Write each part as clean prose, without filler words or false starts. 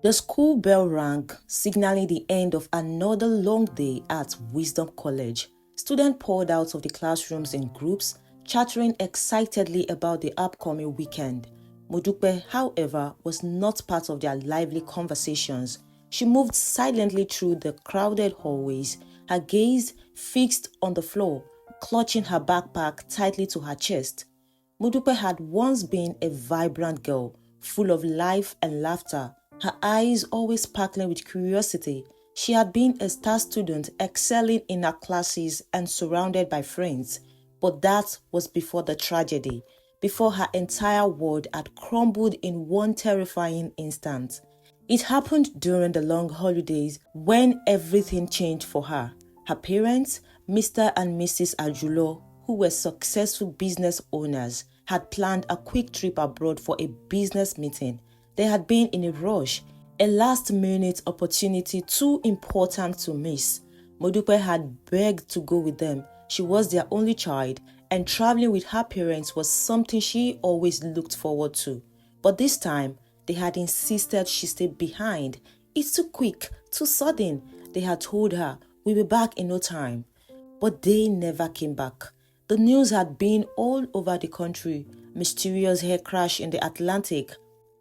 The school bell rang, signaling the end of another long day at Wisdom College. Students poured out of the classrooms in groups, chattering excitedly about the upcoming weekend. Modupe, however, was not part of their lively conversations. She moved silently through the crowded hallways, her gaze fixed on the floor, clutching her backpack tightly to her chest. Modupe had once been a vibrant girl, full of life and laughter, her eyes always sparkling with curiosity. She had been a star student, excelling in her classes and surrounded by friends. But that was before the tragedy, before her entire world had crumbled in one terrifying instant. It happened during the long holidays when everything changed for her. Her parents, Mr. and Mrs. Ajulo, who were successful business owners, had planned a quick trip abroad for a business meeting. They had been in a rush, a last-minute opportunity too important to miss. Modupe had begged to go with them. She was their only child, and traveling with her parents was something she always looked forward to. But this time, they had insisted she stay behind. It's too quick, too sudden, they had told her. We'll be back in no time. But they never came back. The news had been all over the country. Mysterious air crash in the Atlantic.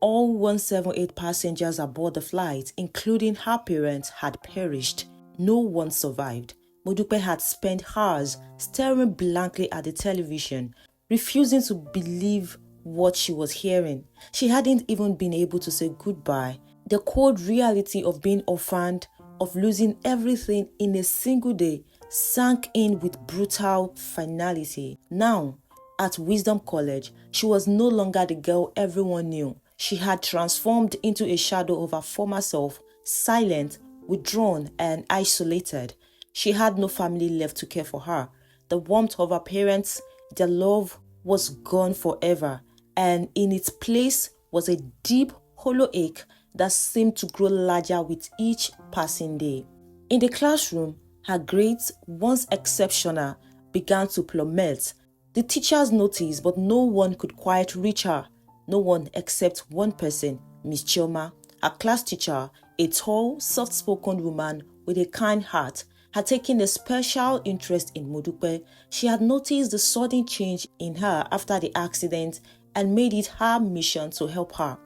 All 178 passengers aboard the flight, including her parents, had perished. No one survived. Modupe had spent hours staring blankly at the television, refusing to believe what she was hearing. She hadn't even been able to say goodbye. The cold reality of being orphaned, of losing everything in a single day, sank in with brutal finality. Now, at Wisdom College, she was no longer the girl everyone knew. She had transformed into a shadow of her former self, silent, withdrawn, and isolated. She had no family left to care for her. The warmth of her parents, their love, was gone forever, and in its place was a deep, hollow ache that seemed to grow larger with each passing day. In the classroom, her grades, once exceptional, began to plummet. The teachers noticed, but no one could quite reach her. No one except one person, Miss Chioma, her class teacher, a tall, soft-spoken woman with a kind heart, had taken a special interest in Modupe. She had noticed the sudden change in her after the accident and made it her mission to help her.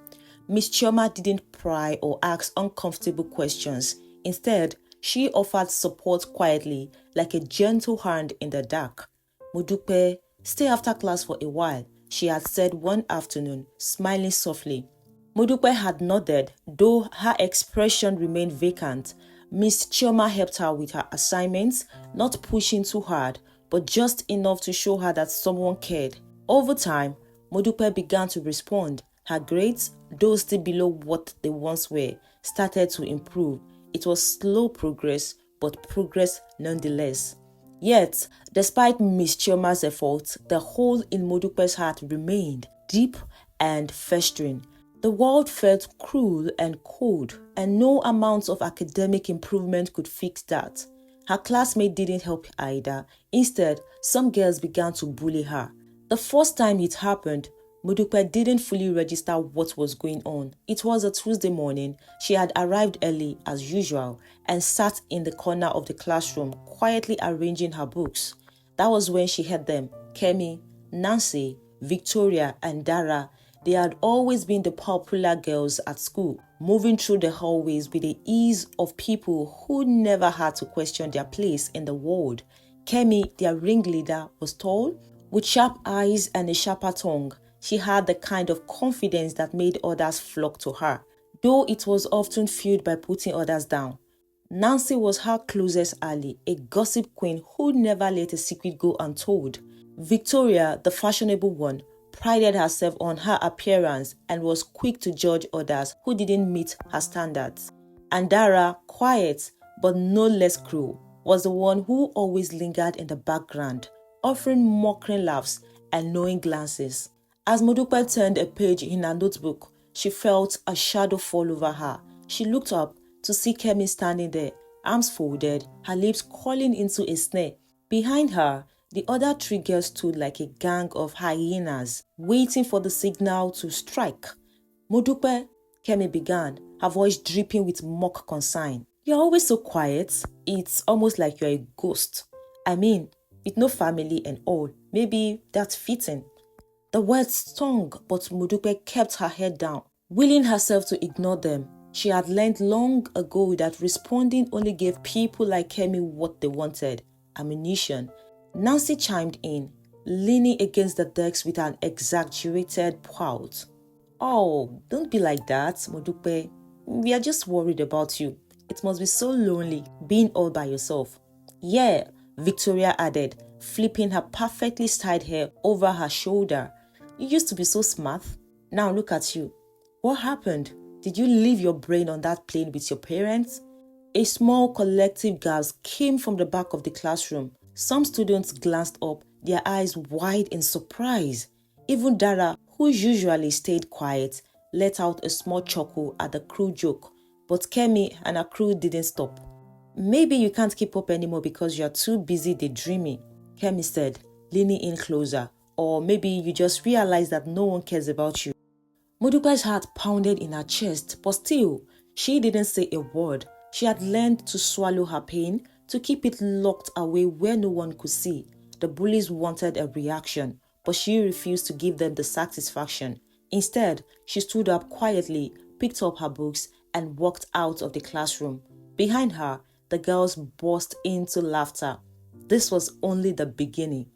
Miss Chioma didn't pry or ask uncomfortable questions. Instead, she offered support quietly, like a gentle hand in the dark. Modupe, stay after class for a while, she had said one afternoon, smiling softly. Modupe had nodded, though her expression remained vacant. Miss Chioma helped her with her assignments, not pushing too hard, but just enough to show her that someone cared. Over time, Modupe began to respond. Her grades, though still below what they once were, started to improve. It was slow progress, but progress nonetheless. Yet, despite Miss Chioma's efforts, the hole in Modupe's heart remained deep and festering. The world felt cruel and cold, and no amount of academic improvement could fix that. Her classmates didn't help either. Instead, some girls began to bully her. The first time it happened, Modupe didn't fully register what was going on. It was a Tuesday morning. She had arrived early as usual and sat in the corner of the classroom, quietly arranging her books. That was when she heard them. Kemi, Nancy, Victoria, and Dara. They had always been the popular girls at school, moving through the hallways with the ease of people who never had to question their place in the world. Kemi, their ringleader, was tall, with sharp eyes and a sharper tongue. She had the kind of confidence that made others flock to her, though it was often fueled by putting others down. Nancy was her closest ally, a gossip queen who never let a secret go untold. Victoria, the fashionable one, prided herself on her appearance and was quick to judge others who didn't meet her standards. And Dara, quiet but no less cruel, was the one who always lingered in the background, offering mocking laughs and knowing glances. As Modupe turned a page in her notebook, she felt a shadow fall over her. She looked up to see Kemi standing there, arms folded, her lips curling into a snare. Behind her, the other three girls stood like a gang of hyenas, waiting for the signal to strike. Modupe, Kemi began, her voice dripping with mock concern. "You're always so quiet. It's almost like you're a ghost. I mean, with no family and all, maybe that's fitting." The words stung, but Modupe kept her head down, willing herself to ignore them. She had learned long ago that responding only gave people like Kemi what they wanted: ammunition. Nancy chimed in, leaning against the desk with an exaggerated pout. "Oh, don't be like that, Modupe. We are just worried about you. It must be so lonely being all by yourself." "Yeah," Victoria added, flipping her perfectly styled hair over her shoulder. "You used to be so smart. Now look at you. What happened? Did you leave your brain on that plane with your parents?" A small collective gasp came from the back of the classroom. Some students glanced up, their eyes wide in surprise. Even Dara, who usually stayed quiet, let out a small chuckle at the crude joke. But Kemi and her crew didn't stop. "Maybe you can't keep up anymore because you're too busy daydreaming," Kemi said, leaning in closer. "Or maybe you just realized that no one cares about you." Modupe's heart pounded in her chest, but still, she didn't say a word. She had learned to swallow her pain, to keep it locked away where no one could see. The bullies wanted a reaction, but she refused to give them the satisfaction. Instead, she stood up quietly, picked up her books, and walked out of the classroom. Behind her, the girls burst into laughter. This was only the beginning.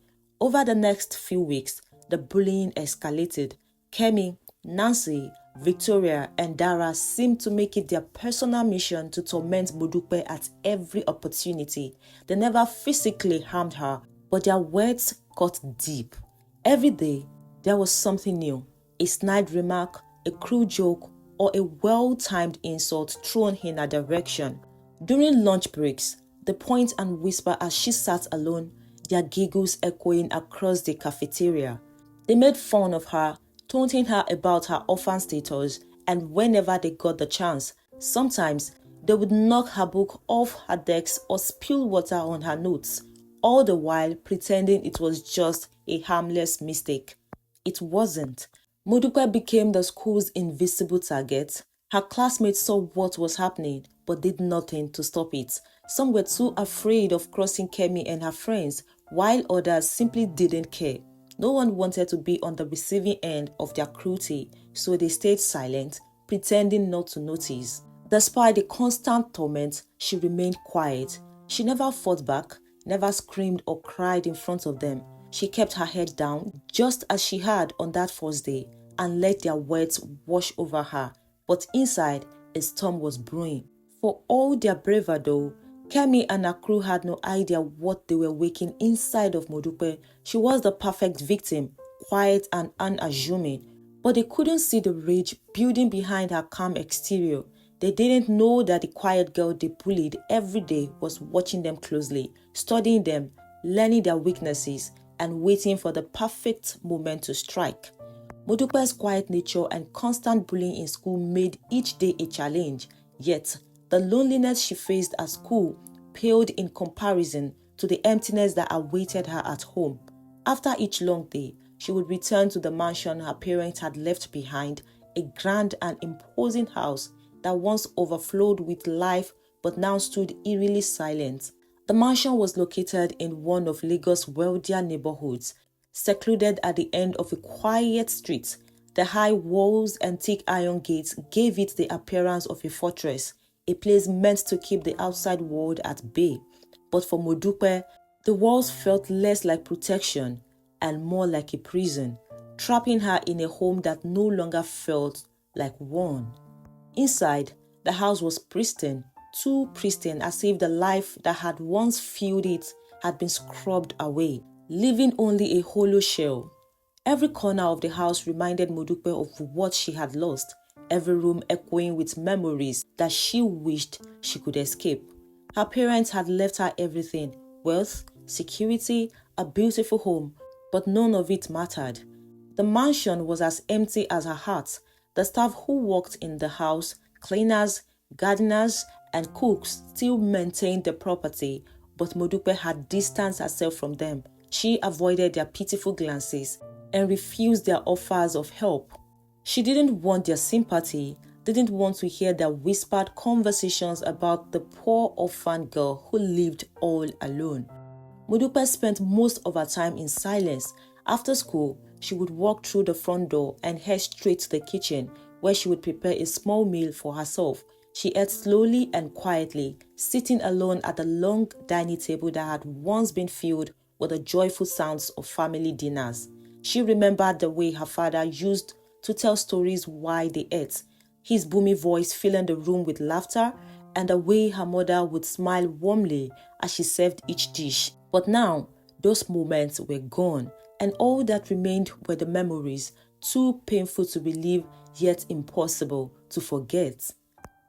Over the next few weeks, the bullying escalated. Kemi, Nancy, Victoria, and Dara seemed to make it their personal mission to torment Modupe at every opportunity. They never physically harmed her, but their words cut deep. Every day, there was something new: a snide remark, a cruel joke, or a well-timed insult thrown in her direction. During lunch breaks, they point and whisper as she sat alone, their giggles echoing across the cafeteria. They made fun of her, taunting her about her orphan status, and whenever they got the chance, sometimes they would knock her book off her desk or spill water on her notes, all the while pretending it was just a harmless mistake. It wasn't. Modupe became the school's invisible target. Her classmates saw what was happening, but did nothing to stop it. Some were too afraid of crossing Kemi and her friends, while others simply didn't care. No one wanted to be on the receiving end of their cruelty, so they stayed silent, pretending not to notice. Despite the constant torment, she remained quiet. She never fought back, never screamed or cried in front of them. She kept her head down, just as she had on that first day, and let their words wash over her. But inside, a storm was brewing. For all their bravado, Kemi and her crew had no idea what they were waking inside of Modupe. She was the perfect victim, quiet and unassuming, but they couldn't see the rage building behind her calm exterior. They didn't know that the quiet girl they bullied every day was watching them closely, studying them, learning their weaknesses, and waiting for the perfect moment to strike. Modupe's quiet nature and constant bullying in school made each day a challenge, yet the loneliness she faced at school paled in comparison to the emptiness that awaited her at home. After each long day, she would return to the mansion her parents had left behind, a grand and imposing house that once overflowed with life but now stood eerily silent. The mansion was located in one of Lagos' wealthier neighborhoods, secluded at the end of a quiet street. The high walls and thick iron gates gave it the appearance of a fortress, a place meant to keep the outside world at bay. But for Modupe, the walls felt less like protection and more like a prison, trapping her in a home that no longer felt like one. Inside, the house was pristine, too pristine, as if the life that had once filled it had been scrubbed away, leaving only a hollow shell. Every corner of the house reminded Modupe of what she had lost, every room echoing with memories that she wished she could escape. Her parents had left her everything: wealth, security, a beautiful home, but none of it mattered. The mansion was as empty as her heart. The staff who worked in the house, cleaners, gardeners, and cooks, still maintained the property, but Modupe had distanced herself from them. She avoided their pitiful glances and refused their offers of help. She didn't want their sympathy, didn't want to hear their whispered conversations about the poor orphan girl who lived all alone. Modupe spent most of her time in silence. After school, she would walk through the front door and head straight to the kitchen, where she would prepare a small meal for herself. She ate slowly and quietly, sitting alone at the long dining table that had once been filled with the joyful sounds of family dinners. She remembered the way her father used to tell stories while they ate, his boomy voice filling the room with laughter, and the way her mother would smile warmly as she served each dish. But now, those moments were gone, and all that remained were the memories, too painful to relive yet impossible to forget.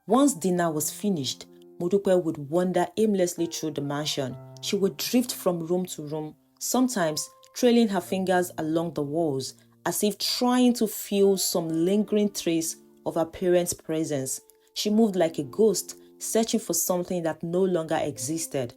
Once dinner was finished, Modupe would wander aimlessly through the mansion. She would drift from room to room, sometimes trailing her fingers along the walls, as if trying to feel some lingering trace of her parents' presence. She moved like a ghost, searching for something that no longer existed.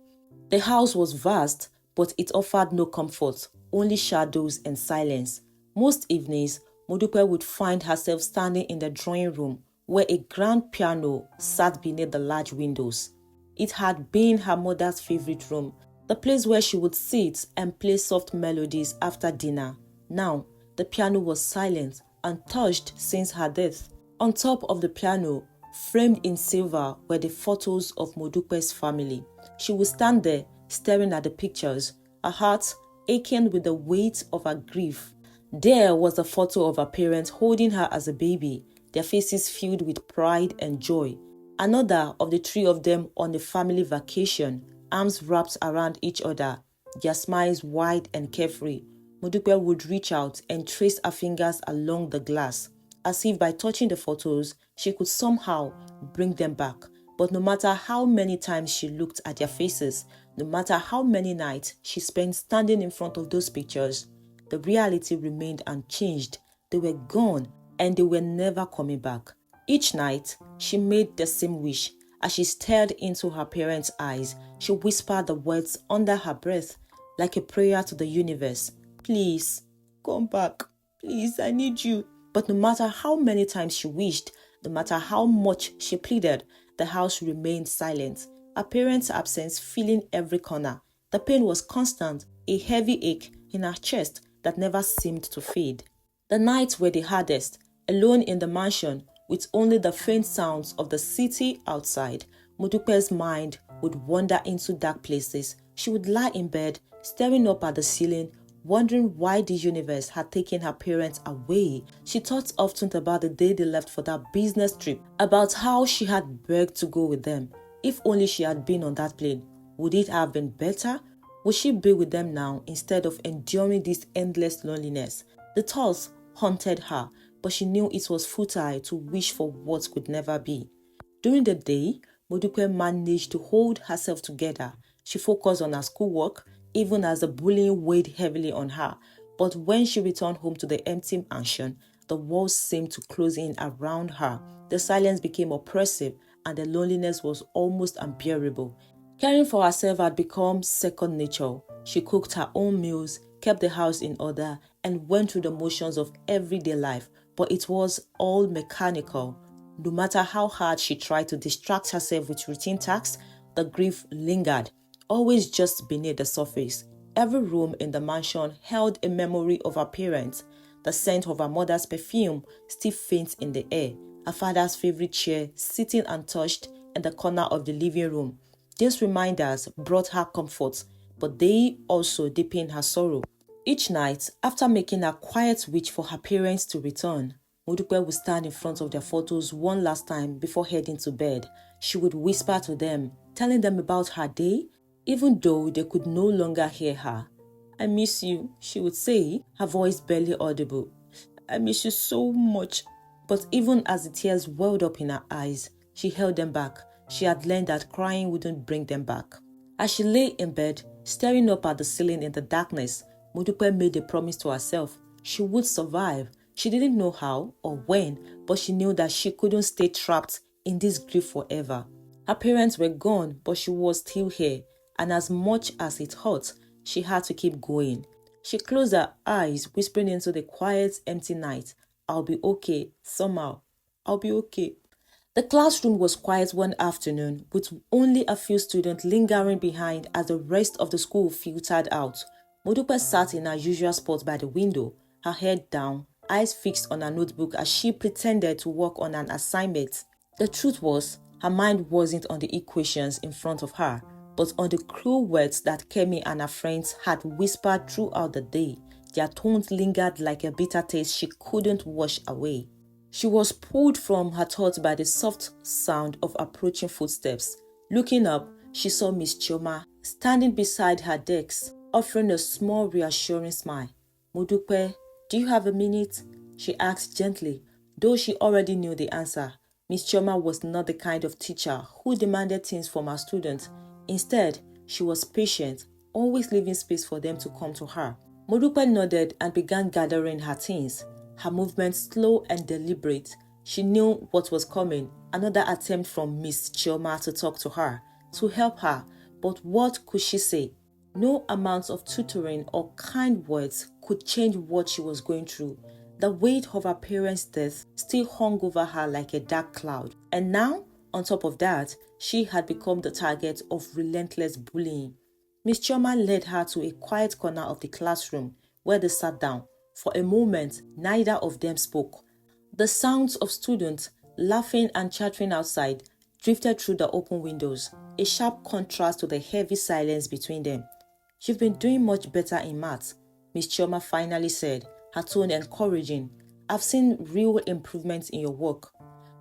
The house was vast, but it offered no comfort, only shadows and silence. Most evenings, Modupe would find herself standing in the drawing room, where a grand piano sat beneath the large windows. It had been her mother's favorite room, the place where she would sit and play soft melodies after dinner. Now, the piano was silent, untouched since her death. On top of the piano, framed in silver, were the photos of Modupe's family. She would stand there, staring at the pictures, her heart aching with the weight of her grief. There was a photo of her parents holding her as a baby, their faces filled with pride and joy. Another of the three of them on a family vacation, arms wrapped around each other, their smiles wide and carefree. Modupe would reach out and trace her fingers along the glass, as if by touching the photos, she could somehow bring them back. But no matter how many times she looked at their faces, no matter how many nights she spent standing in front of those pictures, the reality remained unchanged. They were gone and they were never coming back. Each night, she made the same wish. As she stared into her parents' eyes, she whispered the words under her breath, like a prayer to the universe. Please, come back. Please, I need you. But no matter how many times she wished, no matter how much she pleaded, the house remained silent. Her parents' absence filling every corner. The pain was constant, a heavy ache in her chest that never seemed to fade. The nights were the hardest, alone in the mansion, with only the faint sounds of the city outside. Modupe's mind would wander into dark places. She would lie in bed, staring up at the ceiling, wondering why the universe had taken her parents away. She thought often about the day they left for that business trip, about how she had begged to go with them. If only she had been on that plane, would it have been better? Would she be with them now instead of enduring this endless loneliness? The thoughts haunted her, but she knew it was futile to wish for what could never be. During the day, Modupe managed to hold herself together. She focused on her schoolwork, even as the bullying weighed heavily on her. But when she returned home to the empty mansion, the walls seemed to close in around her. The silence became oppressive, and the loneliness was almost unbearable. Caring for herself had become second nature. She cooked her own meals, kept the house in order, and went through the motions of everyday life, but it was all mechanical. No matter how hard she tried to distract herself with routine tasks, the grief lingered, always just beneath the surface. Every room in the mansion held a memory of her parents. The scent of her mother's perfume still faint in the air, her father's favorite chair sitting untouched in the corner of the living room. These reminders brought her comfort, but they also deepened her sorrow. Each night, after making a quiet wish for her parents to return, Modupe would stand in front of their photos one last time before heading to bed. She would whisper to them, telling them about her day, even though they could no longer hear her. "I miss you," she would say, her voice barely audible. "I miss you so much." But even as the tears welled up in her eyes, she held them back. She had learned that crying wouldn't bring them back. As she lay in bed, staring up at the ceiling in the darkness, Modupe made a promise to herself. She would survive. She didn't know how or when, but she knew that she couldn't stay trapped in this grief forever. Her parents were gone, but she was still here, and as much as it hurt, she had to keep going. She closed her eyes, whispering into the quiet, empty night, "I'll be okay, somehow. I'll be okay." The classroom was quiet one afternoon, with only a few students lingering behind as the rest of the school filtered out. Modupe sat in her usual spot by the window, her head down, eyes fixed on her notebook as she pretended to work on an assignment. The truth was, her mind wasn't on the equations in front of her, but on the cruel words that Kemi and her friends had whispered throughout the day. Their tones lingered like a bitter taste she couldn't wash away. She was pulled from her thoughts by the soft sound of approaching footsteps. Looking up, she saw Miss Chioma standing beside her desk, offering a small reassuring smile. "Modupe, do you have a minute?" she asked gently, though she already knew the answer. Miss Chioma was not the kind of teacher who demanded things from her students. Instead, she was patient, always leaving space for them to come to her. Modupe nodded and began gathering her things. Her movements slow and deliberate. She knew what was coming, another attempt from Miss Chioma to talk to her, to help her, but what could she say? No amount of tutoring or kind words could change what she was going through. The weight of her parents' death still hung over her like a dark cloud. And now, on top of that, she had become the target of relentless bullying. Miss Chioma led her to a quiet corner of the classroom where they sat down. For a moment, neither of them spoke. The sounds of students laughing and chattering outside drifted through the open windows, a sharp contrast to the heavy silence between them. "You've been doing much better in maths," Miss Chioma finally said, her tone encouraging. "I've seen real improvements in your work."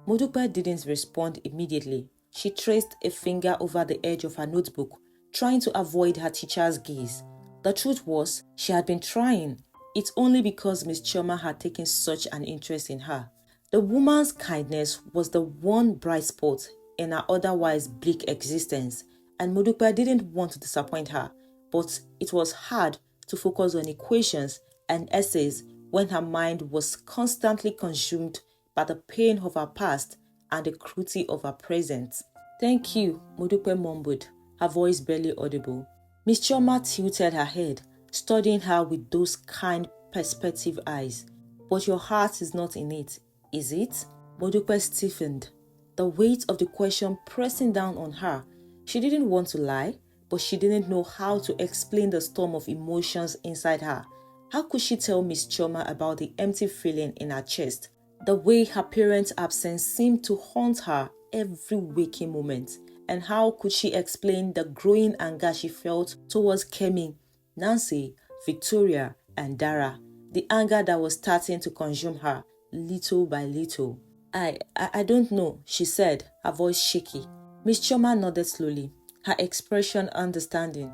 Modupe didn't respond immediately. She traced a finger over the edge of her notebook, trying to avoid her teacher's gaze. The truth was, she had been trying. It's only because Miss Chioma had taken such an interest in her. The woman's kindness was the one bright spot in her otherwise bleak existence, and Modupe didn't want to disappoint her, but it was hard to focus on equations and essays when her mind was constantly consumed by the pain of her past and the cruelty of her present. "Thank you," Modupe mumbled, her voice barely audible. Miss Chioma tilted her head, studying her with those kind, perspective eyes. "But your heart is not in it, is it?" Modupe stiffened, the weight of the question pressing down on her. She didn't want to lie, but she didn't know how to explain the storm of emotions inside her. How could she tell Miss Chioma about the empty feeling in her chest? The way her parents' absence seemed to haunt her every waking moment. And how could she explain the growing anger she felt towards Kemi, Nancy, Victoria, and Dara? The anger that was starting to consume her, little by little. I don't know," she said, her voice shaky. Miss Chioma nodded slowly, her expression understanding.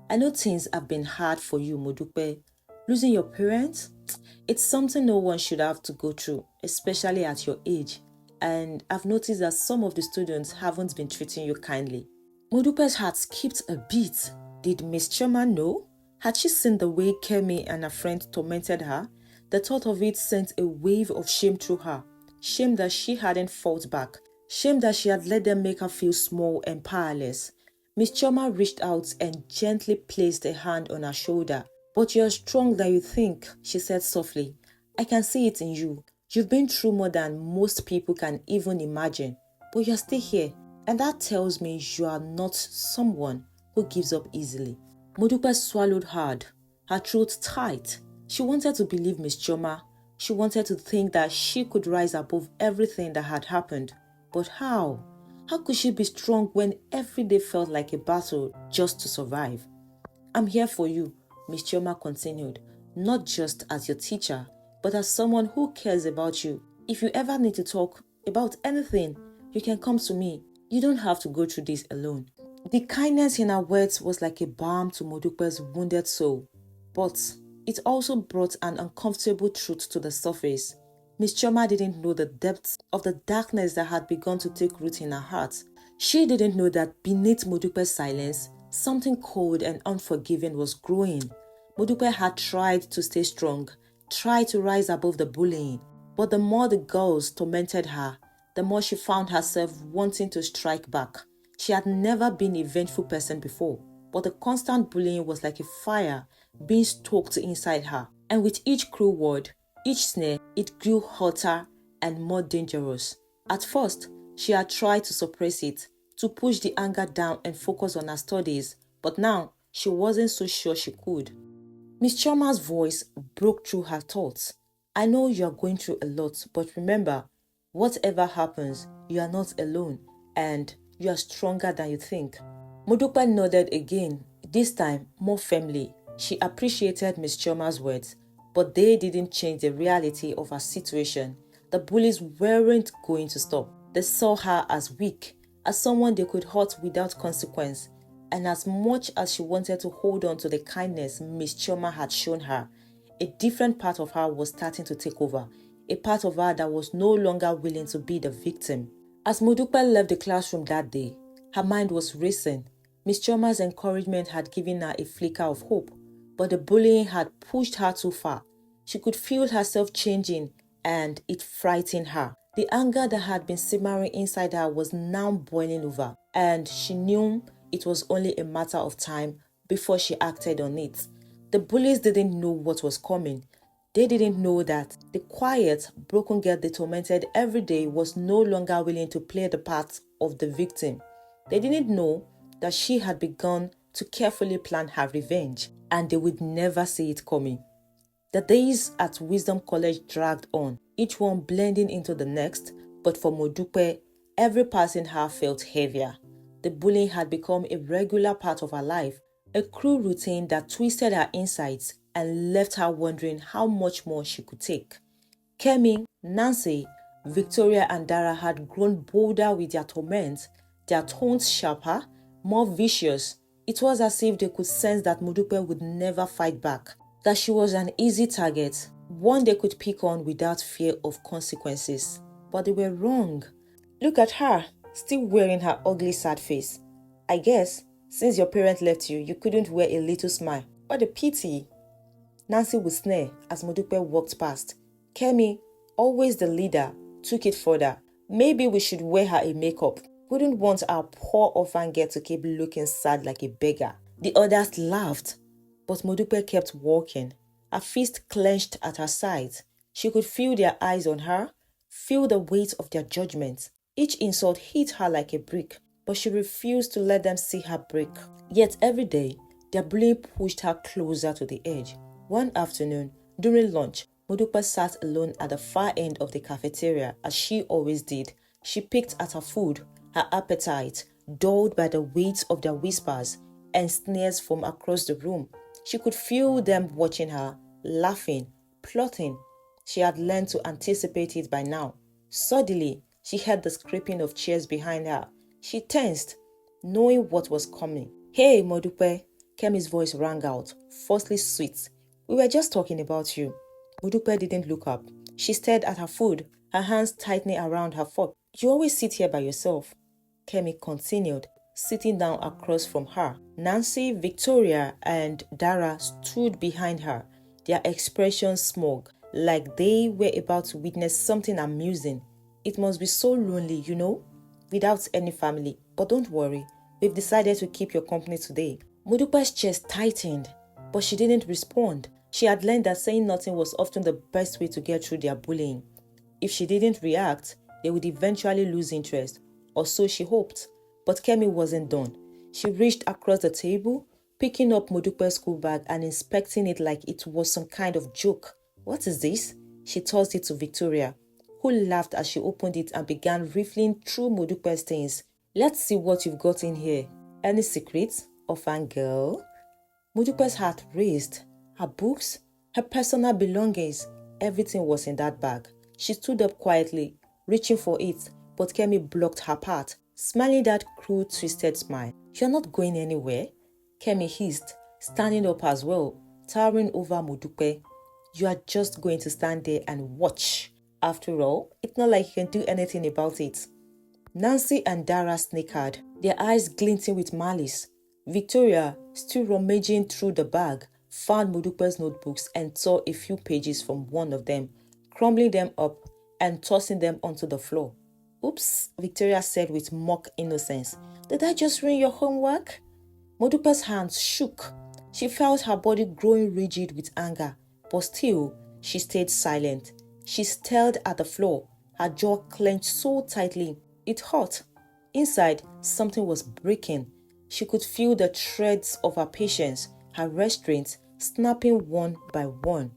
"I know things have been hard for you, Modupe. Losing your parents? It's something no one should have to go through, especially at your age. And I've noticed that some of the students haven't been treating you kindly." Modupe's heart skipped a beat. Did Miss Chioma know? Had she seen the way Kemi and her friend tormented her? The thought of it sent a wave of shame through her. Shame that she hadn't fought back. Shame that she had let them make her feel small and powerless. Miss Chioma reached out and gently placed a hand on her shoulder. "But you're strong than you think," she said softly. "I can see it in you. You've been through more than most people can even imagine, but you're still here, and that tells me you are not someone who gives up easily." Modupe swallowed hard, her throat tight. She wanted to believe Miss Chioma. She wanted to think that she could rise above everything that had happened. But how? How could she be strong when every day felt like a battle just to survive? "I'm here for you," Miss Chioma continued, "not just as your teacher, but as someone who cares about you. If you ever need to talk about anything, you can come to me. You don't have to go through this alone." The kindness in her words was like a balm to Modupe's wounded soul, but it also brought an uncomfortable truth to the surface. Miss Chioma didn't know the depths of the darkness that had begun to take root in her heart. She didn't know that beneath Modupe's silence, something cold and unforgiving was growing. Modupe had tried to stay strong, tried to rise above the bullying, but the more the girls tormented her, the more she found herself wanting to strike back. She had never been a vengeful person before, but the constant bullying was like a fire being stoked inside her. And with each cruel word, each snare, it grew hotter and more dangerous. At first, She had tried to suppress it, to push the anger down and focus on her studies, but now she wasn't so sure she could. Miss Chima's voice broke through her thoughts. I know you are going through a lot, but remember, whatever happens, you are not alone and you are stronger than you think. Modupe nodded again, this time more firmly. She appreciated Miss Chima's words, but they didn't change the reality of her situation. The bullies weren't going to stop. They saw her as weak, as someone they could hurt without consequence. And as much as she wanted to hold on to the kindness Miss Chioma had shown her, a different part of her was starting to take over, a part of her that was no longer willing to be the victim. As Modupe left the classroom that day, her mind was racing. Miss Chioma's encouragement had given her a flicker of hope, but the bullying had pushed her too far. She could feel herself changing, and it frightened her. The anger that had been simmering inside her was now boiling over, and she knew it was only a matter of time before she acted on it. The bullies didn't know what was coming. They didn't know that the quiet, broken girl they tormented every day was no longer willing to play the part of the victim. They didn't know that she had begun to carefully plan her revenge, and they would never see it coming. The days at Wisdom College dragged on, each one blending into the next, but for Modupe, every passing her felt heavier. The bullying had become a regular part of her life, a cruel routine that twisted her insides and left her wondering how much more she could take. Kemi, Nancy, Victoria and Dara had grown bolder with their torment, their tones sharper, more vicious. It was as if they could sense that Modupe would never fight back, that she was an easy target, one they could pick on without fear of consequences. But they were wrong. Look at her, still wearing her ugly sad face. I guess, since your parent left you, you couldn't wear a little smile. What a pity. Nancy would snare as Modupe walked past. Kemi, always the leader, took it further. Maybe we should wear her a makeup. Wouldn't want our poor orphan girl to keep looking sad like a beggar. The others laughed, but Modupe kept walking, her fist clenched at her sides. She could feel their eyes on her, feel the weight of their judgment. Each insult hit her like a brick, but she refused to let them see her break. Yet every day, their bullying pushed her closer to the edge. One afternoon, during lunch, Modupe sat alone at the far end of the cafeteria as she always did. She picked at her food, her appetite dulled by the weight of their whispers and sneers from across the room. She could feel them watching her, laughing, plotting. She had learned to anticipate it by now. Suddenly, she heard the scraping of chairs behind her. She tensed, knowing what was coming. Hey, Modupe, Kemi's voice rang out, falsely sweet. We were just talking about you. Modupe didn't look up. She stared at her food, her hands tightening around her fork. You always sit here by yourself, Kemi continued, sitting down across from her. Nancy, Victoria, and Dara stood behind her, their expressions smug, like they were about to witness something amusing. It must be so lonely, you know, without any family. But don't worry, we've decided to keep your company today. Modupe's chest tightened, but she didn't respond. She had learned that saying nothing was often the best way to get through their bullying. If she didn't react, they would eventually lose interest, or so she hoped. But Kemi wasn't done. She reached across the table, picking up Modupe's school bag and inspecting it like it was some kind of joke. What is this? She tossed it to Victoria, who laughed as she opened it and began riffling through Modupe's things. Let's see what you've got in here. Any secrets, orphan girl? Modupe's heart raced. Her books, her personal belongings, everything was in that bag. She stood up quietly, reaching for it, but Kemi blocked her path, smiling that cruel, twisted smile. You're not going anywhere, Kemi hissed, standing up as well, towering over Modupe. You are just going to stand there and watch. After all, it's not like you can do anything about it. Nancy and Dara snickered, their eyes glinting with malice. Victoria, still rummaging through the bag, found Modupe's notebooks and tore a few pages from one of them, crumbling them up and tossing them onto the floor. Oops, Victoria said with mock innocence. Did I just ruin your homework? Modupe's hands shook. She felt her body growing rigid with anger, but still, she stayed silent. She stared at the floor, her jaw clenched so tightly It hurt. Inside, something was breaking. She could feel the threads of her patience, her restraint, snapping one by one.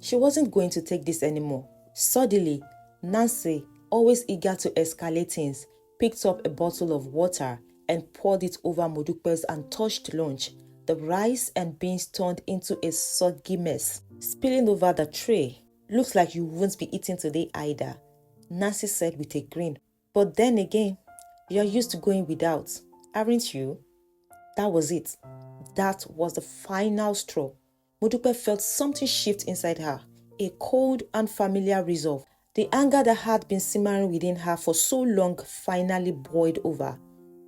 She wasn't going to take this anymore. Suddenly, Nancy, always eager to escalate things, picked up a bottle of water and poured it over Modupe's untouched lunch. The rice and beans turned into a soggy mess, spilling over the tray. "Looks like you won't be eating today either," Nancy said with a grin. "But then again, you're used to going without, aren't you?" That was it. That was the final straw. Modupe felt something shift inside her, a cold, unfamiliar resolve. The anger that had been simmering within her for so long finally boiled over.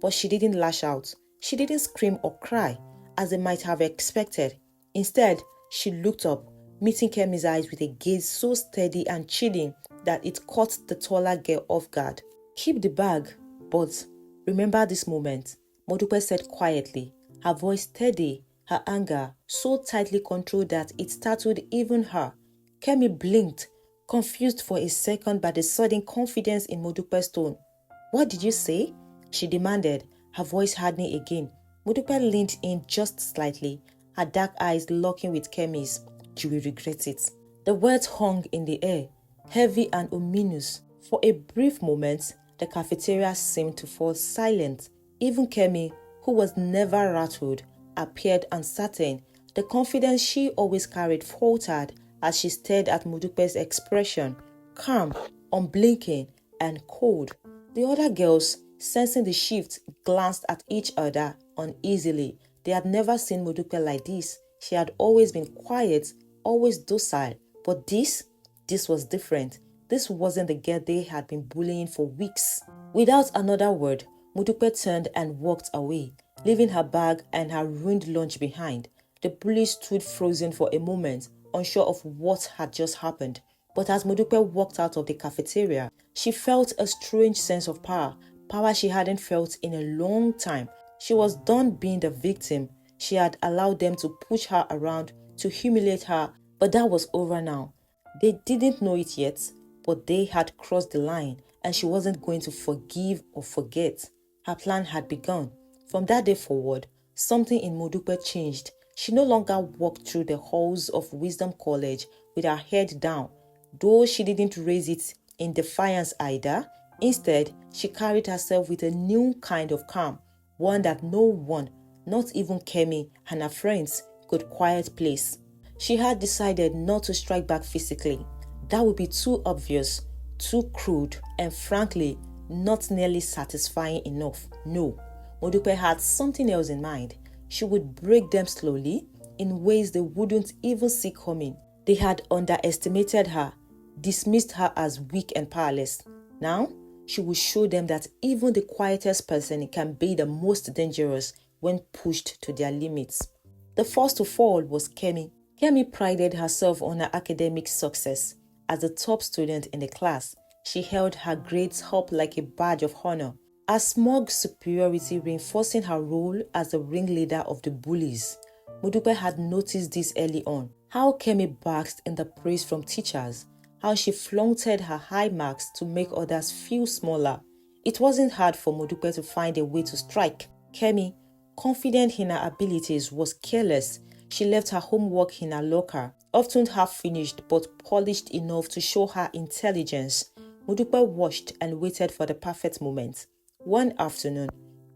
But she didn't lash out. She didn't scream or cry, as they might have expected. Instead, she looked up, meeting Kemi's eyes with a gaze so steady and chilling that it caught the taller girl off guard. "Keep the bag, but remember this moment," Modupe said quietly, her voice steady, her anger so tightly controlled that it startled even her. Kemi blinked, confused for a second by the sudden confidence in Modupe's tone. "What did you say?" she demanded, her voice hardening again. Modupe leaned in just slightly, her dark eyes locking with Kemi's. "You will regret it." The words hung in the air, heavy and ominous. For a brief moment, the cafeteria seemed to fall silent. Even Kemi, who was never rattled, appeared uncertain. The confidence she always carried faltered as she stared at Modupe's expression, calm, unblinking, and cold. The other girls, sensing the shift, glanced at each other uneasily. They had never seen Modupe like this. She had always been quiet, always docile. But this was different. This wasn't the girl they had been bullying for weeks. Without another word, Modupe turned and walked away, leaving her bag and her ruined lunch behind. The bully stood frozen for a moment, unsure of what had just happened. But as Modupe walked out of the cafeteria, she felt a strange sense of power she hadn't felt in a long time. She was done being the victim. She had allowed them to push her around, to humiliate her, but that was over now. They didn't know it yet, but they had crossed the line, and she wasn't going to forgive or forget. Her plan had begun. From that day forward, something in Modupe changed. She no longer walked through the halls of Wisdom College with her head down, though she didn't raise it in defiance either. Instead, she carried herself with a new kind of calm, one that no one, not even Kemi and her friends, could quiet place. She had decided not to strike back physically. That would be too obvious, too crude, and frankly, not nearly satisfying enough. No, Modupe had something else in mind. She would break them slowly, in ways they wouldn't even see coming. They had underestimated her, dismissed her as weak and powerless. Now, she would show them that even the quietest person can be the most dangerous when pushed to their limits. The first to fall was Kemi. Kemi prided herself on her academic success. As the top student in the class, she held her grades up like a badge of honor, her smug superiority reinforcing her role as the ringleader of the bullies. Modupe had noticed this early on, how Kemi basked in the praise from teachers, how she flaunted her high marks to make others feel smaller. It wasn't hard for Modupe to find a way to strike. Kemi, confident in her abilities, was careless. She left her homework in her locker, often half-finished but polished enough to show her intelligence. Modupe watched and waited for the perfect moment. One afternoon,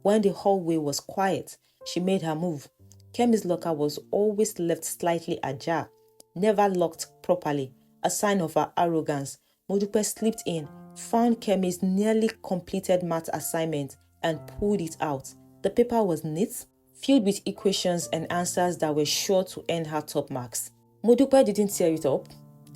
when the hallway was quiet, she made her move. Kemi's locker was always left slightly ajar, never locked properly, a sign of her arrogance. Modupe slipped in, found Kemi's nearly completed math assignment, and pulled it out. The paper was neat, filled with equations and answers that were sure to earn her top marks. Modupe didn't tear it up.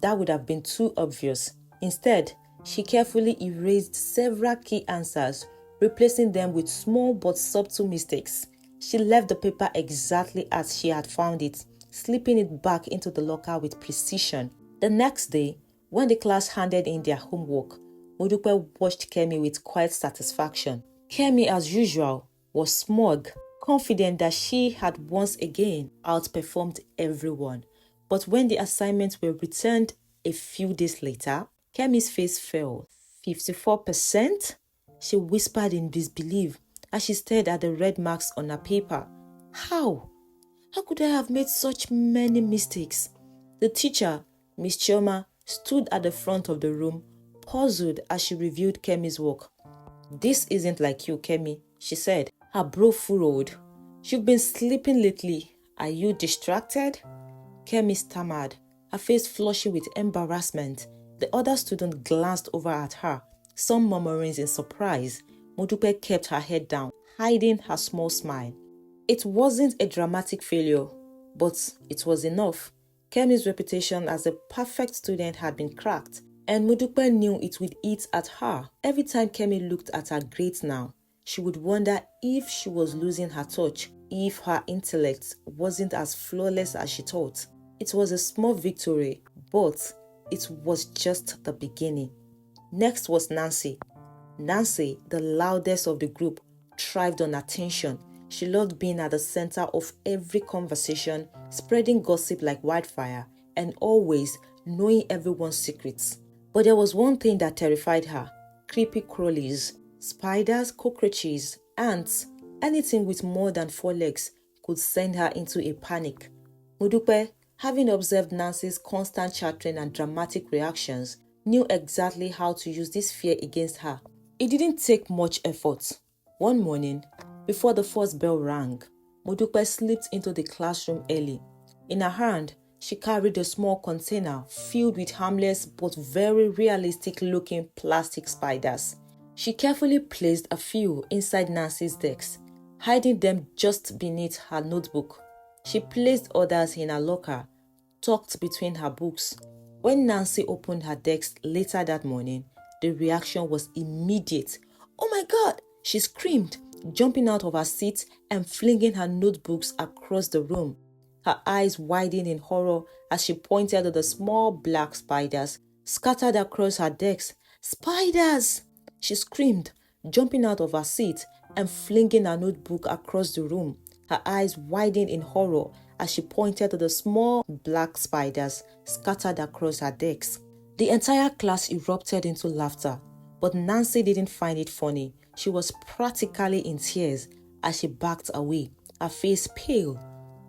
That would have been too obvious. Instead, she carefully erased several key answers, replacing them with small but subtle mistakes. She left the paper exactly as she had found it, slipping it back into the locker with precision. The next day, when the class handed in their homework, Modupe watched Kemi with quiet satisfaction. Kemi, as usual, was smug, confident that she had once again outperformed everyone. But when the assignments were returned a few days later, Kemi's face fell. 54%? she whispered in disbelief as she stared at the red marks on her paper. How? How could I have made such many mistakes? The teacher, Miss Chioma, stood at the front of the room, puzzled as she reviewed Kemi's work. This isn't like you, Kemi, she said, her brow furrowed. You've been sleeping lately. Are you distracted? Kemi stammered, her face flushing with embarrassment. The other student glanced over at her, some murmurings in surprise. Modupe kept her head down, hiding her small smile. It wasn't a dramatic failure, but it was enough. Kemi's reputation as a perfect student had been cracked, and Modupe knew it would eat at her. Every time Kemi looked at her grades now, she would wonder if she was losing her touch, if her intellect wasn't as flawless as she thought. It was a small victory, but it was just the beginning. Next was Nancy. Nancy, the loudest of the group, thrived on attention. She loved being at the center of every conversation, spreading gossip like wildfire, and always knowing everyone's secrets. But there was one thing that terrified her: creepy crawlies, spiders, cockroaches, ants. Anything with more than 4 legs could send her into a panic. Modupe, having observed Nancy's constant chattering and dramatic reactions, knew exactly how to use this fear against her. It didn't take much effort. One morning, before the first bell rang, Modupe slipped into the classroom early. In her hand, she carried a small container filled with harmless but very realistic-looking plastic spiders. She carefully placed a few inside Nancy's desk, hiding them just beneath her notebook. She placed others in her locker, tucked between her books. When Nancy opened her desk later that morning, the reaction was immediate. "Oh my God!" she screamed, jumping out of her seat and flinging her notebooks across the room. Her eyes widened in horror as she pointed to the small black spiders scattered across her desk. "Spiders!" she screamed, jumping out of her seat and flinging her notebook across the room. Her eyes widened in horror as she pointed to the small black spiders scattered across her desk. The entire class erupted into laughter, but Nancy didn't find it funny. She was practically in tears as she backed away, her face pale.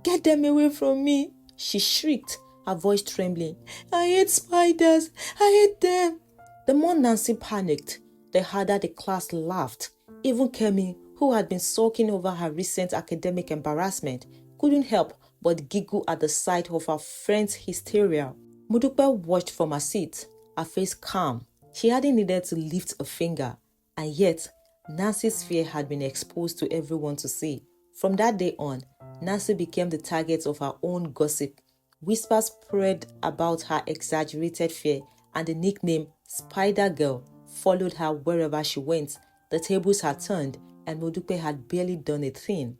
"Get them away from me!" she shrieked, her voice trembling. "I hate spiders! I hate them!" The more Nancy panicked, the harder the class laughed. Even Kemi, who had been sulking over her recent academic embarrassment, couldn't help but giggle at the sight of her friend's hysteria. Modupe watched from her seat, her face calm. She hadn't needed to lift a finger, and yet Nancy's fear had been exposed to everyone to see. From that day on, Nancy became the target of her own gossip. Whispers spread about her exaggerated fear, and the nickname Spider Girl followed her wherever she went. The tables had turned, and Modupe had barely done a thing.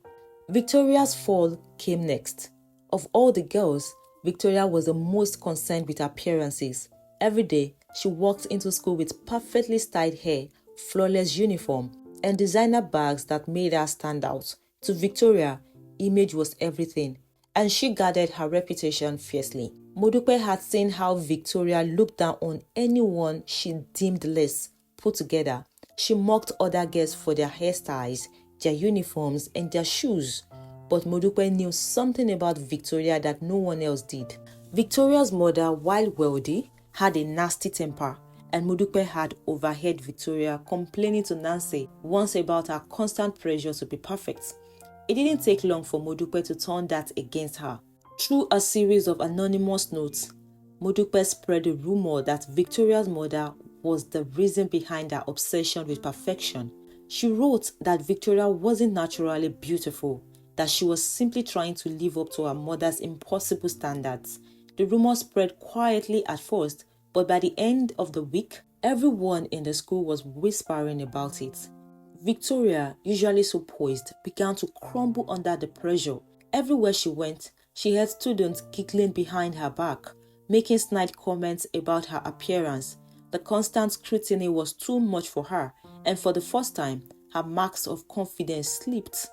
Victoria's fall came next. Of all the girls, Victoria was the most concerned with appearances. Every day, she walked into school with perfectly styled hair, flawless uniform, and designer bags that made her stand out. To Victoria, image was everything, and she guarded her reputation fiercely. Modupe had seen how Victoria looked down on anyone she deemed less put together. She mocked other girls for their hairstyles, their uniforms, and their shoes. But Modupe knew something about Victoria that no one else did. Victoria's mother, while wealthy, had a nasty temper, and Modupe had overheard Victoria complaining to Nancy once about her constant pressure to be perfect. It didn't take long for Modupe to turn that against her. Through a series of anonymous notes, Modupe spread the rumor that Victoria's mother was the reason behind her obsession with perfection. She wrote that Victoria wasn't naturally beautiful, that she was simply trying to live up to her mother's impossible standards. The rumor spread quietly at first, but by the end of the week, everyone in the school was whispering about it. Victoria, usually so poised, began to crumble under the pressure. Everywhere she went, she heard students giggling behind her back, making snide comments about her appearance. The constant scrutiny was too much for her, and for the first time, her marks of confidence slipped.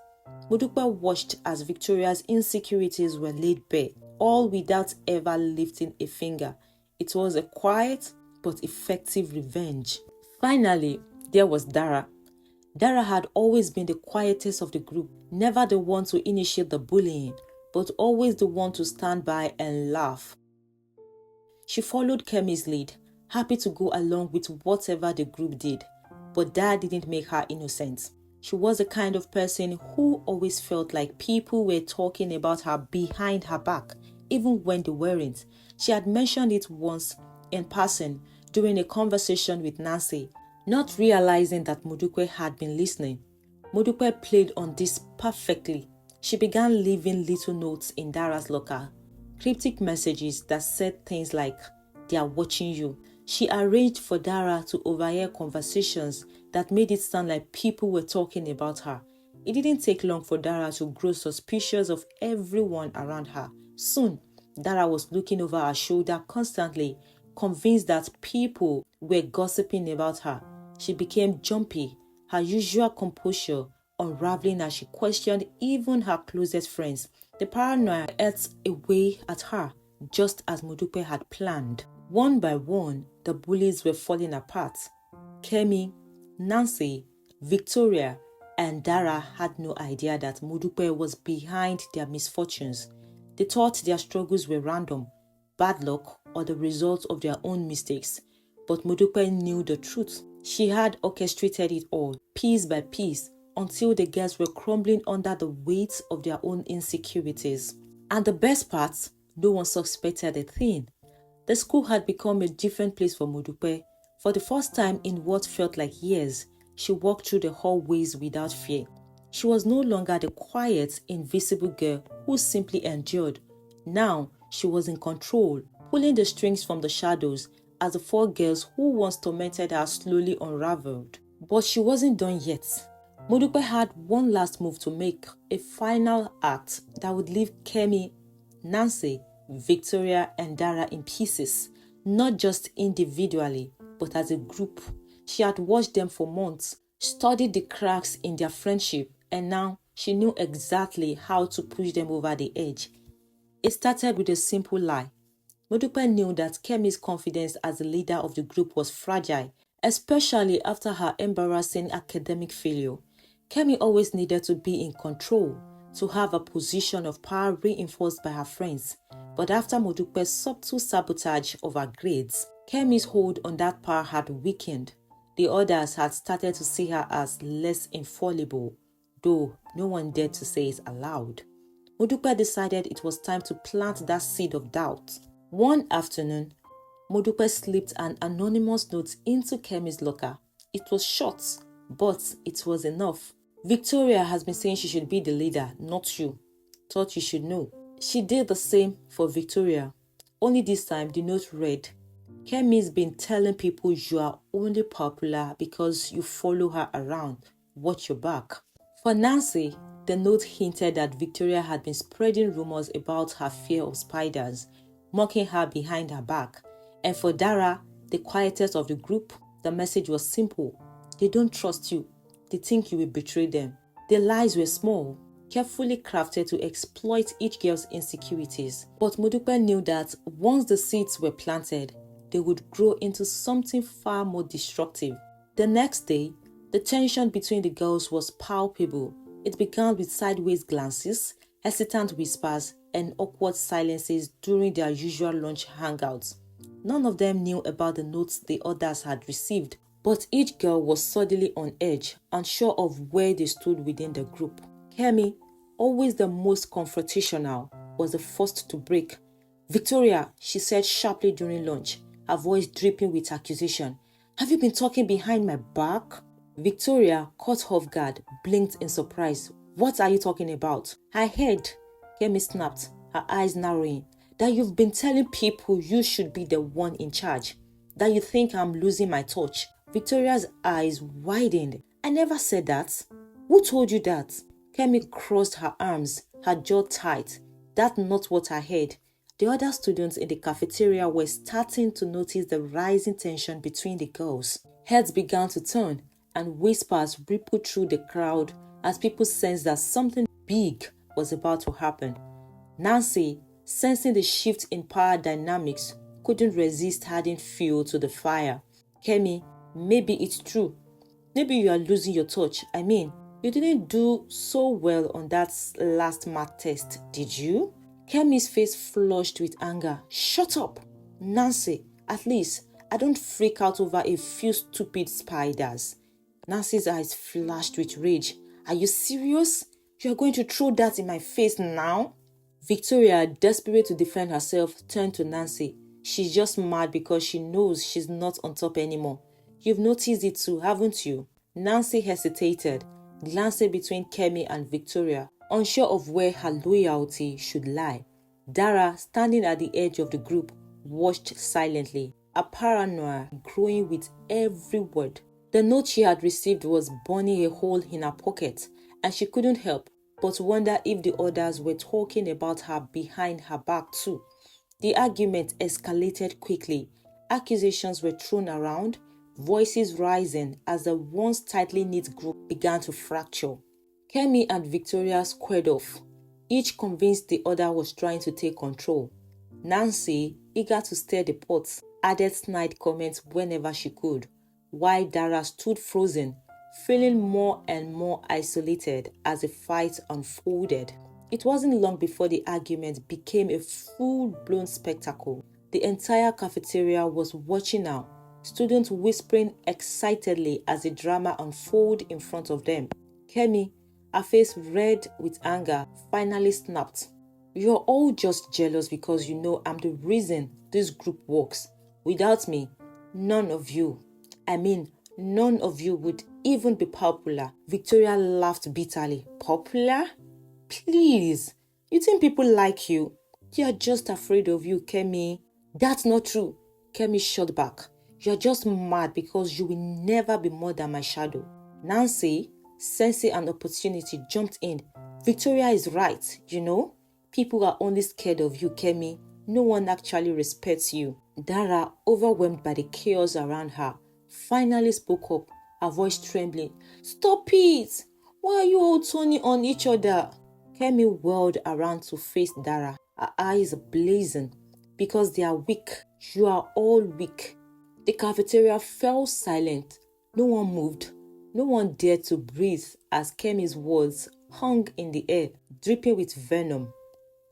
Modupe watched as Victoria's insecurities were laid bare, all without ever lifting a finger. It was a quiet but effective revenge. Finally, there was Dara. Dara had always been the quietest of the group, never the one to initiate the bullying, but always the one to stand by and laugh. She followed Kemi's lead, happy to go along with whatever the group did, but that didn't make her innocent. She was the kind of person who always felt like people were talking about her behind her back, even when they weren't. She had mentioned it once in passing during a conversation with Nancy, not realizing that Modukwe had been listening. Modukwe played on this perfectly. She began leaving little notes in Dara's locker, cryptic messages that said things like, "They are watching you." She arranged for Dara to overhear conversations that made it sound like people were talking about her. It didn't take long for Dara to grow suspicious of everyone around her. Soon, Dara was looking over her shoulder constantly, convinced that people were gossiping about her. She became jumpy, her usual composure unraveling as she questioned even her closest friends. The paranoia ate away at her, just as Modukwe had planned. One by one, the bullies were falling apart. Kemi, Nancy, Victoria, and Dara had no idea that Modukwe was behind their misfortunes. They thought their struggles were random, bad luck, or the result of their own mistakes. But Modukwe knew the truth. She had orchestrated it all, piece by piece, until the girls were crumbling under the weight of their own insecurities. And the best part, no one suspected a thing. The school had become a different place for Modukwe. For the first time in what felt like years, she walked through the hallways without fear. She was no longer the quiet, invisible girl who simply endured. Now, she was in control, pulling the strings from the shadows as the four girls who once tormented her slowly unraveled. But she wasn't done yet. Modukwe had one last move to make, a final act that would leave Kemi, Nancy, Victoria, and Dara in pieces, not just individually, but as a group. She had watched them for months, studied the cracks in their friendship, and now she knew exactly how to push them over the edge. It started with a simple lie. Modukwe knew that Kemi's confidence as the leader of the group was fragile, especially after her embarrassing academic failure. Kemi always needed to be in control, to have a position of power reinforced by her friends. But after Modukwe's subtle sabotage of her grades, Kemi's hold on that power had weakened. The others had started to see her as less infallible, though no one dared to say it aloud. Modukwe decided it was time to plant that seed of doubt. One afternoon, Modukwe slipped an anonymous note into Kemi's locker. It was short, but it was enough. "Victoria has been saying she should be the leader, not you. Thought you should know." She did the same for Victoria. Only this time the note read, "Kemi's been telling people you are only popular because you follow her around. Watch your back." For Nancy, the note hinted that Victoria had been spreading rumors about her fear of spiders, mocking her behind her back. And for Dara, the quietest of the group, the message was simple. They don't trust you. They think you will betray them. The lies were small, carefully crafted to exploit each girl's insecurities. But Modukwe knew that once the seeds were planted, they would grow into something far more destructive. The next day, the tension between the girls was palpable. It began with sideways glances, hesitant whispers, and awkward silences during their usual lunch hangouts. None of them knew about the notes the others had received, but each girl was suddenly on edge, unsure of where they stood within the group. Kemi, always the most confrontational, was the first to break. "Victoria," she said sharply during lunch, her voice dripping with accusation. "Have you been talking behind my back?" Victoria, caught off guard, blinked in surprise. "What are you talking about?" "I heard," Kemi snapped, her eyes narrowing, "that you've been telling people you should be the one in charge, that you think I'm losing my touch." Victoria's eyes widened. "I never said that. Who told you that?" Kemi crossed her arms, her jaw tight. "That's not what I heard." The other students in the cafeteria were starting to notice the rising tension between the girls. Heads began to turn, and whispers rippled through the crowd as people sensed that something big was about to happen. Nancy, sensing the shift in power dynamics, couldn't resist adding fuel to the fire. "Kemi, maybe it's true. maybe you are losing your touch. I mean, you didn't do so well on that last math test, did you? Kemi's face flushed with anger. Shut up! Nancy, at least I don't freak out over a few stupid spiders. Nancy's eyes flashed with rage. Are you serious? You're going to throw that in my face now? Victoria, desperate to defend herself, turned to Nancy. She's just mad because she knows she's not on top anymore. You've noticed it too, haven't you? Nancy hesitated, glancing between Kemi and Victoria, unsure of where her loyalty should lie. Dara, standing at the edge of the group, watched silently, a paranoia growing with every word. The note she had received was burning a hole in her pocket, and she couldn't help but wonder if the others were talking about her behind her back too. The argument escalated quickly. Accusations were thrown around, voices rising as the once tightly knit group began to fracture. Kemi and Victoria squared off, each convinced the other was trying to take control. Nancy, eager to stir the pot, added snide comments whenever she could, while Dara stood frozen, feeling more and more isolated as the fight unfolded. It wasn't long before the argument became a full-blown spectacle. The entire cafeteria was watching now, students whispering excitedly as the drama unfolded in front of them. Kemi, her face red with anger, finally snapped. You're all just jealous because you know I'm the reason this group works. Without me, none of you would even be popular. Victoria laughed bitterly. Popular? Please, you think people like you? They are just afraid of you, Kemi. That's not true. Kemi shot back. You're just mad because you will never be more than my shadow. Nancy, sensing an opportunity, jumped in. Victoria is right, you know? People are only scared of you, Kemi. No one actually respects you. Dara, overwhelmed by the chaos around her, finally spoke up, her voice trembling. Stop it! Why are you all turning on each other? Kemi whirled around to face Dara, her eyes blazing. Because they are weak. You are all weak. The cafeteria fell silent. No one moved. No one dared to breathe as Kemi's words hung in the air, dripping with venom.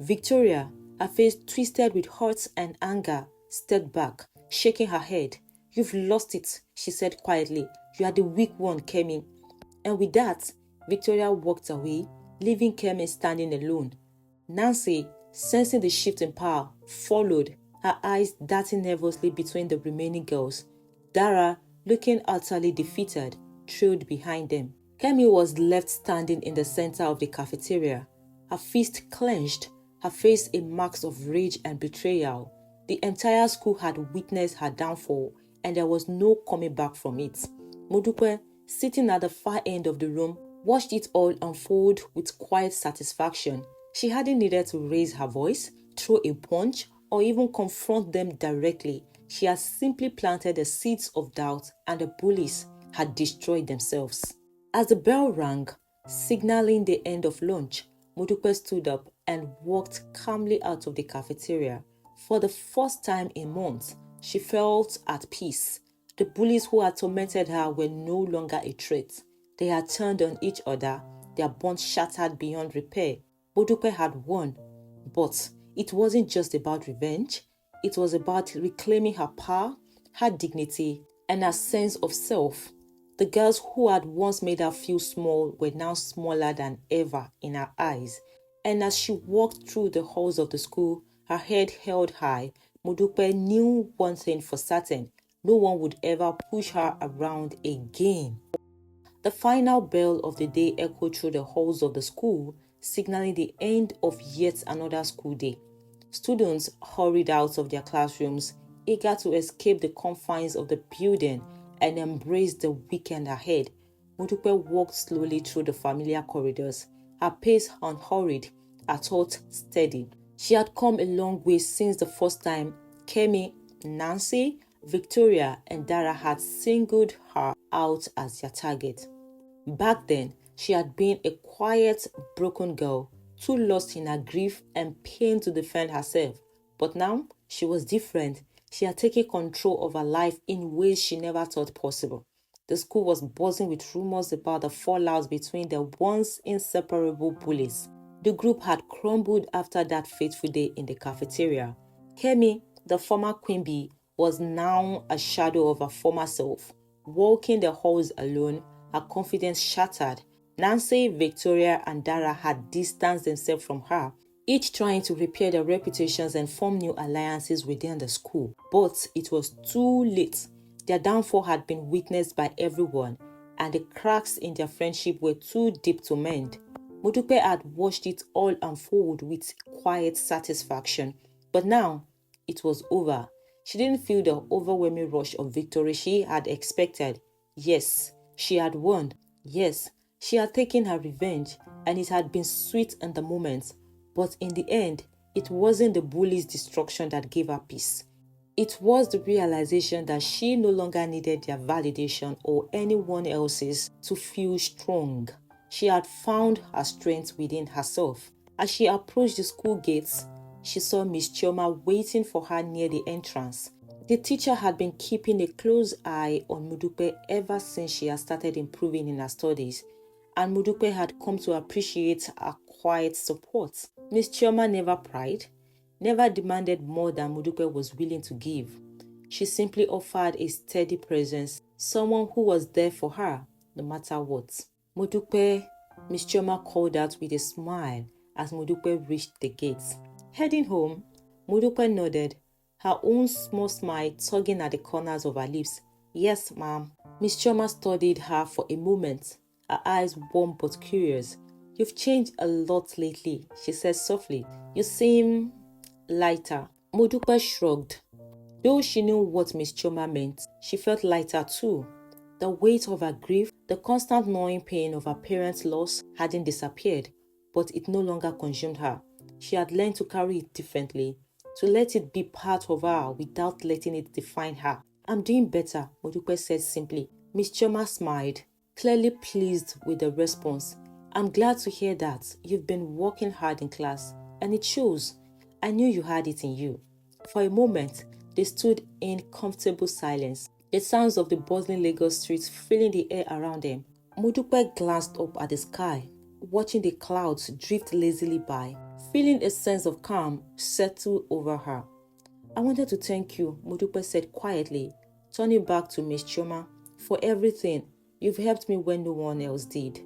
Victoria, her face twisted with hurt and anger, stepped back, shaking her head. You've lost it, she said quietly. You are the weak one, Kemi. And with that, Victoria walked away, leaving Kemi standing alone. Nancy, sensing the shift in power, followed, her eyes darting nervously between the remaining girls. Dara, looking utterly defeated, trailed behind them. Kemi was left standing in the center of the cafeteria, her fist clenched, her face in marks of rage and betrayal. The entire school had witnessed her downfall, and there was no coming back from it. Modupe, sitting at the far end of the room, watched it all unfold with quiet satisfaction. She hadn't needed to raise her voice, throw a punch, or even confront them directly. She had simply planted the seeds of doubt, and the bullies had destroyed themselves. As the bell rang, signaling the end of lunch, Modupe stood up and walked calmly out of the cafeteria. For the first time in months, she felt at peace. The bullies who had tormented her were no longer a threat. They had turned on each other, their bonds shattered beyond repair. Modupe had won, but it wasn't just about revenge. It was about reclaiming her power, her dignity, and her sense of self. The girls who had once made her feel small were now smaller than ever in her eyes. And as she walked through the halls of the school, her head held high, Modupe knew one thing for certain: no one would ever push her around again. The final bell of the day echoed through the halls of the school, signaling the end of yet another school day. Students hurried out of their classrooms, eager to escape the confines of the building and embrace the weekend ahead. Modupe walked slowly through the familiar corridors, her pace unhurried, her thoughts steady. She had come a long way since the first time Kemi, Nancy, Victoria, and Dara had singled her out as their target. Back then, she had been a quiet, broken girl, too lost in her grief and pain to defend herself. But now, she was different. She had taken control of her life in ways she never thought possible. The school was buzzing with rumors about the fallout between the once inseparable bullies. The group had crumbled after that fateful day in the cafeteria. Kemi, the former queen bee, was now a shadow of her former self, walking the halls alone, her confidence shattered. Nancy, Victoria, and Dara had distanced themselves from her, each trying to repair their reputations and form new alliances within the school. But it was too late. Their downfall had been witnessed by everyone, and the cracks in their friendship were too deep to mend. Modupe had watched it all unfold with quiet satisfaction, but now it was over. She didn't feel the overwhelming rush of victory she had expected. Yes, she had won. Yes, she had taken her revenge, and it had been sweet in the moment. But in the end, it wasn't the bully's destruction that gave her peace. It was the realization that she no longer needed their validation or anyone else's to feel strong. She had found her strength within herself. As she approached the school gates, she saw Miss Chioma waiting for her near the entrance. The teacher had been keeping a close eye on Mudupe ever since she had started improving in her studies, and Mudupe had come to appreciate her quiet support. Miss Chioma never pried, never demanded more than Mudupe was willing to give. She simply offered a steady presence, someone who was there for her, no matter what. Mudupe, Miss Chioma called out with a smile as Mudupe reached the gates. Heading home, Mudupe nodded, her own small smile tugging at the corners of her lips. Yes, ma'am. Miss Chioma studied her for a moment, her eyes warm but curious. You've changed a lot lately, she said softly. You seem lighter. Modupe shrugged. Though she knew what Miss Chioma meant, she felt lighter too. The weight of her grief, the constant gnawing pain of her parents' loss hadn't disappeared, but it no longer consumed her. She had learned to carry it differently, to let it be part of her without letting it define her. I'm doing better, Modupe said simply. Miss Chioma smiled, clearly pleased with the response. I'm glad to hear that. You've been working hard in class, and it shows. I knew you had it in you. For a moment, they stood in comfortable silence, the sounds of the bustling Lagos streets filling the air around them. Modupe glanced up at the sky, watching the clouds drift lazily by, feeling a sense of calm settle over her. I wanted to thank you, Modupe said quietly, turning back to Miss Chioma, for everything. You've helped me when no one else did.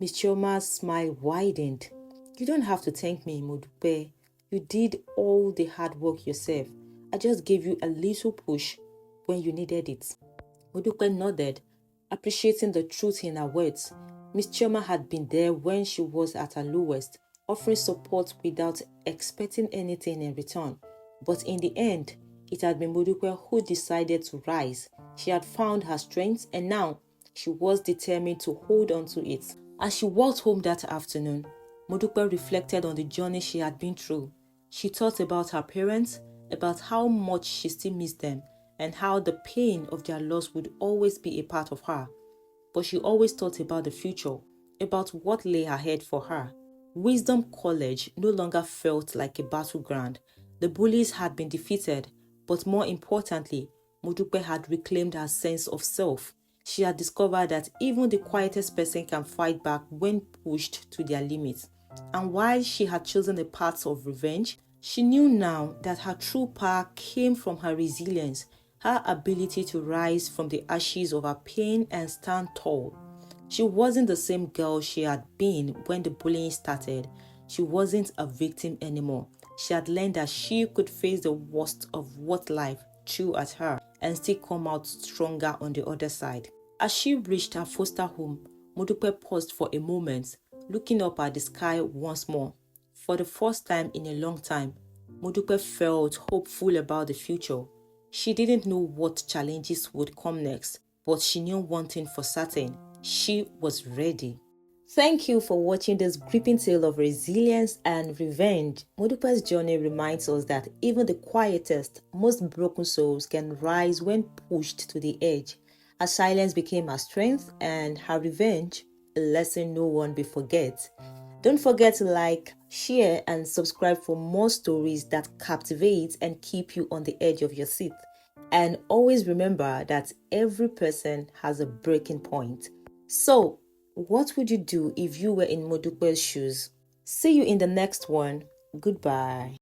Miss Chioma's smile widened. You don't have to thank me, Modupe. You did all the hard work yourself. I just gave you a little push when you needed it. Modupe nodded, appreciating the truth in her words. Miss Chioma had been there when she was at her lowest, offering support without expecting anything in return. But in the end, it had been Modupe who decided to rise. She had found her strength, and now she was determined to hold on to it. As she walked home that afternoon, Modupe reflected on the journey she had been through. She thought about her parents, about how much she still missed them, and how the pain of their loss would always be a part of her. But she always thought about the future, about what lay ahead for her. Wisdom College no longer felt like a battleground. The bullies had been defeated, but more importantly, Modupe had reclaimed her sense of self. She had discovered that even the quietest person can fight back when pushed to their limits. And while she had chosen the path of revenge, she knew now that her true power came from her resilience, her ability to rise from the ashes of her pain and stand tall. She wasn't the same girl she had been when the bullying started. She wasn't a victim anymore. She had learned that she could face the worst of what life threw at her and still come out stronger on the other side. As she reached her foster home, Modupe paused for a moment, looking up at the sky once more. For the first time in a long time, Modupe felt hopeful about the future. She didn't know what challenges would come next, but she knew one thing for certain: she was ready. Thank you for watching this gripping tale of resilience and revenge. Modupe's journey reminds us that even the quietest, most broken souls can rise when pushed to the edge. Her silence became her strength, and her revenge, a lesson no one will forget. Don't forget to like, share, and subscribe for more stories that captivate and keep you on the edge of your seat. And always remember that every person has a breaking point. So, what would you do if you were in Modupe's shoes? See you in the next one. Goodbye.